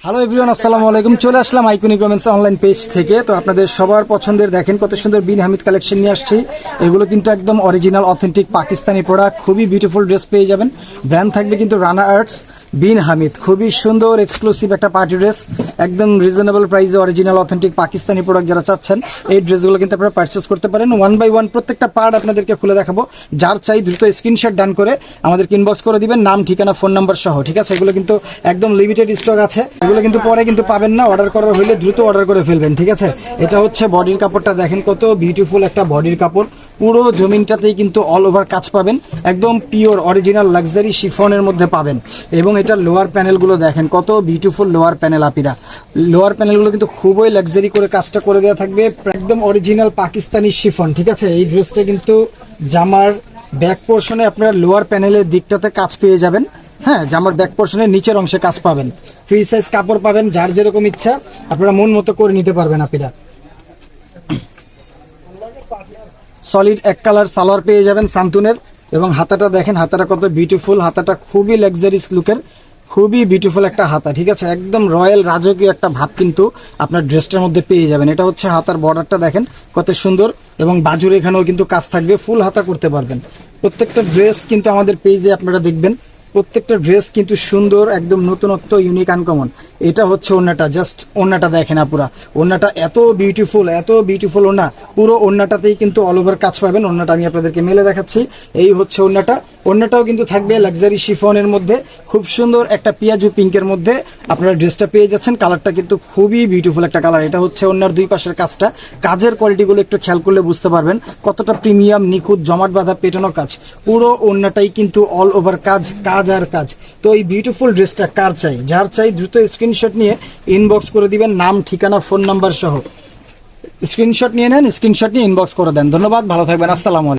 Hello everyone, আসসালামু আলাইকুম। চলে আসলাম আইকনিক ওমেন্স অনলাইন পেজ থেকে। তো আপনাদের সবার পছন্দের দেখেন কত সুন্দর বিন হামিদ কালেকশন নিয়ে আসছি। এগুলো কিন্তু একদম অরিজিনাল অথেন্টিক পাকিস্তানি প্রোডাক্ট, খুবই বিউটিফুল ড্রেস পেয়ে যাবেন। ব্র্যান্ড থাকবে কিন্তু রানা আর্টস বিন হামিদ, খুবই সুন্দর এক্সক্লুসিভ একটা পার্টি ড্রেস, একদম রিজনেবল প্রাইসে অরিজিনাল অথেন্টিক পাকিস্তানি প্রোডাক্ট যারা চাচ্ছেন এই ড্রেসগুলো কিন্তু আপনারা পারচেস করতে পারেন। ওয়ান বাই ওয়ান প্রত্যেকটা পার্ট আপনাদেরকে খুলে দেখাবো। যার চাই দ্রুত স্ক্রিনশট ডান করে আমাদেরকে ইনবক্স করে দিবেন, নাম ঠিকানা ফোন নাম্বার সহ, ঠিক আছে? এগুলো কিন্তু একদম লিমিটেড স্টক আছে, এগুলো কিন্তু পরে কিন্তু পাবেন না। অর্ডার করার হলে দ্রুত অর্ডার করে ফেলবেন, ঠিক আছে? এটা হচ্ছে বডির কাপড়টা, দেখেন কত বিউটিফুল একটা বডির কাপড়। পুরো জমিনটাতেই কিন্তু অল ওভার কাজ পাবেন, একদম পিওর অরিজিনাল লাক্সারি শিফনের মধ্যে পাবেন। এবং এটার লোয়ার প্যানেলগুলো দেখেন কত বিউটিফুল লোয়ার প্যানেল আপিরা। লোয়ার প্যানেলগুলো কিন্তু খুবই লাক্সারি করে কাজটা করে দেওয়া থাকবে, একদম অরিজিনাল পাকিস্তানি শিফন, ঠিক আছে? এই ড্রেসটা কিন্তু জামার ব্যাক পোর্শনে আপনার লোয়ার প্যানেলের দিকটাতে কাজ পেয়ে যাবেন। হ্যাঁ, জামার ব্যাক পোর্শনের নিচের অংশে কাজ পাবেন। ফ্রি সাইজ কাপড় পাবেন, যার যেরকম ইচ্ছা আপনারা মন মতো করে নিতে পারবেন আপিরা। সলিড এক কালার সালোয়ার পেয়ে যাবেন সান্তুনের। এবং হাতাটা দেখেন, হাতাটা কত বিউটিফুল, হাতাটা খুবই লাক্সারিস লুকের, খুবই বিউটিফুল একটা হাতা, ঠিক আছে? একদম রয়্যাল রাজকীয় একটা ভাব কিন্তু আপনার ড্রেসটার মধ্যে পেয়ে যাবেন। এটা হচ্ছে হাতার বর্ডারটা দেখেন কত সুন্দর, এবং বাজুর এখানেও কিন্তু কাজ থাকবে, ফুল হাতা করতে পারবেন। প্রত্যেকটা ড্রেস কিন্তু আমাদের পেজে আপনারা দেখবেন, প্রত্যেকটা ড্রেস কিন্তু সুন্দর, একদম নতুনত্ব, ইউনিক, আনকমন। এটা হচ্ছে ওড়নাটা, জাস্ট ওড়নাটা দেখেন আপুরা, ওড়নাটা এত বিউটিফুল, এত বিউটিফুল ওড়না। পুরো ওড়নাটাতেই কিন্তু অল ওভার কাজ পাবেন। ওড়নাটা আমি আপনাদেরকে মেলে দেখাচ্ছি, এই হচ্ছে ওড়নাটা। ওড়নাটাও কিন্তু থাকবে লাক্সারি শিফনের মধ্যে, খুব সুন্দর একটা পিয়াজু পিঙ্কের মধ্যে আপনারা ড্রেসটা পেয়ে যাচ্ছেন। কালারটা কিন্তু খুবই বিউটিফুল একটা কালার। এটা হচ্ছে ওড়নার দুই পাশের কাজটা, কাজের কোয়ালিটিগুলো একটু খেয়াল করলে বুঝতে পারবেন কতটা প্রিমিয়াম, নিখুঁত, জমাট বাঁধা পেটানো কাজ। পুরো ওড়নাটাই কিন্তু অল ওভার কাজ, কাজ আর কাজ। তো এই বিউটিফুল ড্রেসটা কার চাই? যার চাই দ্রুত স্ক্রিনশট নিয়ে ইনবক্স করে দিবেন, নাম ঠিকানা ফোন নাম্বার সহ। স্ক্রিনশট নিয়ে নেন, স্ক্রিনশট নিয়ে ইনবক্স করে দেন। ধন্যবাদ, ভালো থাকবেন, আসসালামু আলাইকুম।